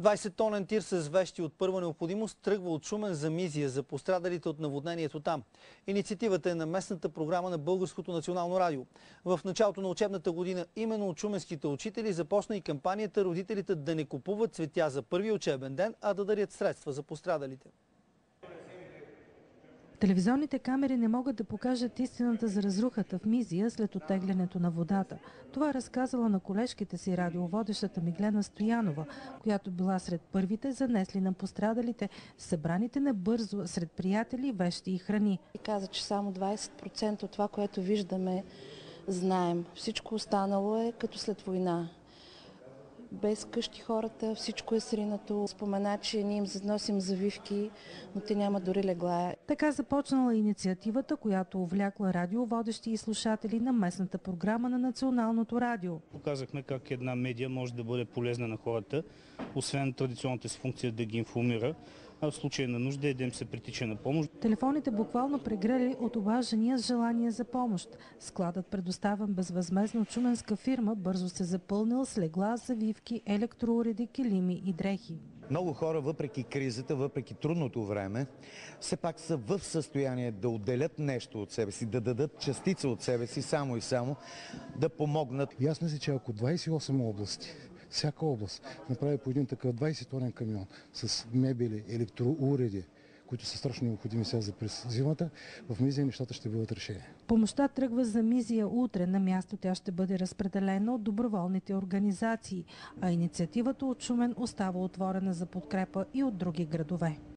20-тонен тир с вещи от първа необходимост тръгва от Шумен за Мизия за пострадалите от наводнението там. Инициативата е на местната програма на Българското национално радио. В началото на учебната година именно от шуменските учители започна и кампанията родителите да не купуват цветя за първи учебен ден, а да дарят средства за пострадалите. Телевизионните камери не могат да покажат истината за разрухата в Мизия след оттеглянето на водата. Това разказала на колежките си радиоводещата Миглена Стоянова, която била сред първите занесли на пострадалите събраните набързо сред приятели, вещи и храни. И каза, че само 20% от това, което виждаме, знаем. Всичко останало е като след война. Без къщи хората, всичко е сринато. Спомена, че ние им носим завивки, но те няма дори легла. Така започнала инициативата, която увлякла радиоводещи и слушатели на местната програма на Националното радио. Показахме как една медия може да бъде полезна на хората, освен традиционната си функция да ги информира, а в случай на нужда да им се притича на помощ. Телефоните буквално прегрели от обаждания с желание за помощ. Складът, предоставен безвъзмездно от шуменска фирма, бързо се запълнил с легла, завивки, електроуреди, килими и дрехи. Много хора, въпреки кризата, въпреки трудното време, все пак са в състояние да отделят нещо от себе си, да дадат частица от себе си, само и само да помогнат. И аз мисля, че ако 28 области, всяка област направи по един такъв 20-тонен камион с мебели, електроуреди, които са страшно необходими сега за през зимата, в Мизия нещата ще бъдат решени. Помощта тръгва за Мизия утре. На място тя ще бъде разпределена от доброволните организации, а инициативата от Шумен остава отворена за подкрепа и от други градове.